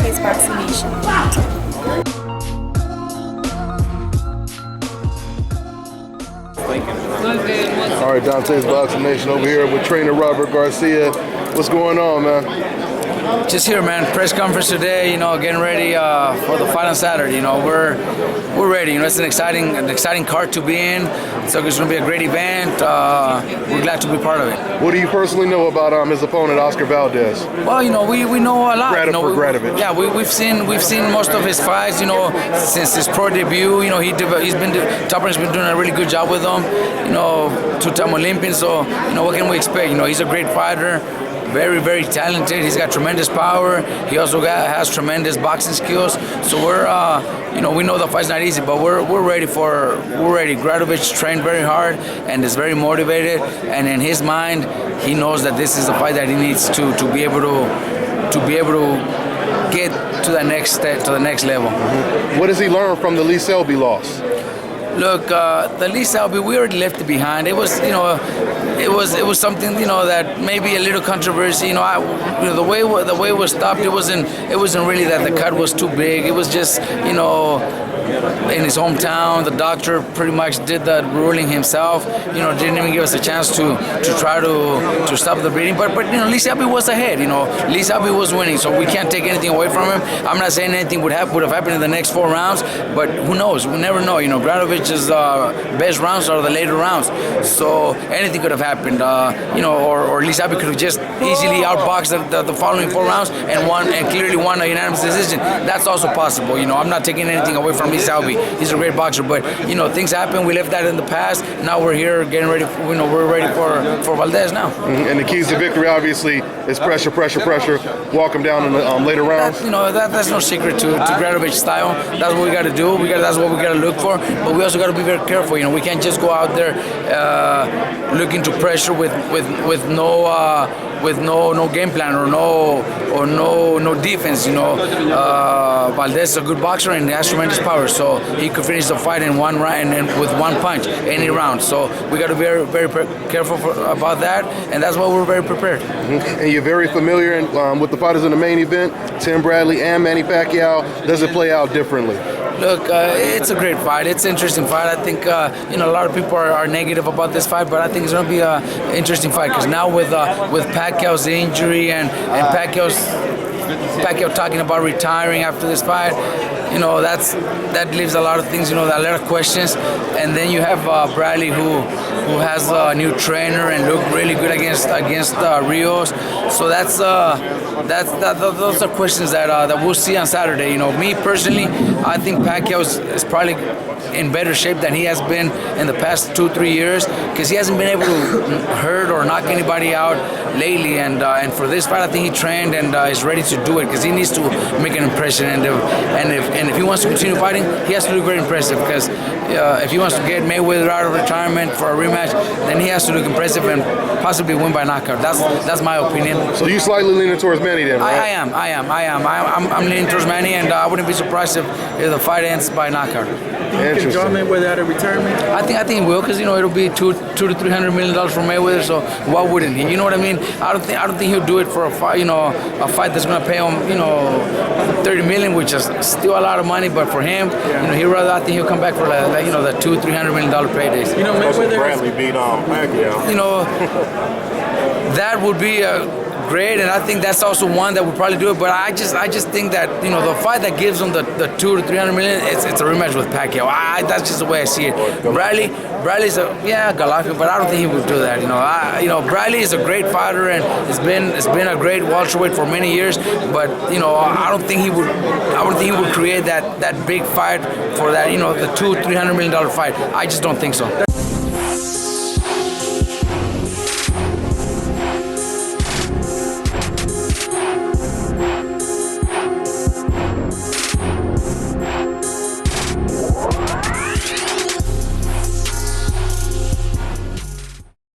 Dante's vaccination? All right, Dante's vaccination over here with trainer Robert Garcia. What's going on, man? Just here, man. Press conference today. Getting ready for the fight on Saturday. We're ready. It's an exciting card to be in. So it's going to be a great event. We're glad to be part of it. What do you personally know about his opponent, Oscar Valdez? Well, we know a lot. Gradavich. Yeah, we've seen most of his fights. Since his pro debut. Topper's been doing a really good job with him. Two-time Olympian. So what can we expect? He's a great fighter. Very, very talented. He's got tremendous power. He also has tremendous boxing skills. So we know the fight's not easy, but we're ready. Gradavich trained very hard and is very motivated. And in his mind, he knows that this is a fight that he needs to be able to get to the next step, to the next level. What does he learn from the Lee Selby loss? Look, the Lee Selby, we already left it behind. It was, it was something, that maybe a little controversy. The way it was stopped, it wasn't really that the cut was too big. It was just, in his hometown, the doctor pretty much did the ruling himself. Didn't even give us a chance to try to stop the bleeding. But Lee Selby was ahead. Lee Selby was winning, so we can't take anything away from him. I'm not saying anything would have happened in the next 4 rounds, but who knows? We never know. Gradavich's best rounds are the later rounds, so anything could have happened. Or Lee Selby could have just easily outboxed the following 4 rounds and clearly won a unanimous decision. That's also possible. I'm not taking anything away from Lee Selby. He's a great boxer, but things happen. We left that in the past. Now we're here getting ready. We're ready for Valdez now. And the keys to victory, obviously, is pressure. Walk him down in the later rounds. That's no secret to Gradavich style. That's what we got to do. That's what we got to look for. But we also got to be very careful. We can't just go out there looking to pressure with no game plan or no defense. Valdez is a good boxer and he has tremendous power, so he could finish the fight in one round and with one punch any round. So we got to be very, very careful about that, and that's why we're very prepared. And you're very familiar with the fighters in the main event, Tim Bradley and Manny Pacquiao. Does it play out differently? Look, it's a great fight. It's an interesting fight. I think a lot of people are negative about this fight, but I think it's going to be an interesting fight because now with Pacquiao's injury and Pacquiao talking about retiring after this fight, that leaves a lot of things, a lot of questions. And then you have Bradley who has a new trainer and looked really good against Rios. So those are questions that we'll see on Saturday. Me personally, I think Pacquiao is probably in better shape than he has been in the past 2-3 years because he hasn't been able to hurt or knock anybody out lately. And for this fight, I think he trained and is ready to do it because he needs to make an impression. And if he wants to continue fighting, he has to look very impressive because if he wants to get Mayweather out of retirement for a rematch, then he has to look impressive and possibly win by knockout. That's my opinion. So you slightly leaning towards Manny then, right? I am. I'm leaning towards Manny, and I wouldn't be surprised if the fight ends by knockout. Can John Mayweather out of retirement? I think he will because it'll be $200 to $300 million from Mayweather. So why wouldn't he? You know what I mean? I don't think he'll do it for a fight. A fight that's going to pay him $30 million, which is still a lot of money. But for him, I think he'll come back for the $200-300 million paydays. Mayweather Bradley beat Pacquiao. That would be great, and I think that's also one that would probably do it. But I just think that the fight that gives him the $200 to $300 million, it's a rematch with Pacquiao. That's just the way I see it. Bradley's Galactic, but I don't think he would do that. Bradley is a great fighter and it's been a great welterweight for many years. But I don't think he would create that big fight for that the $200-300 million fight. I just don't think so.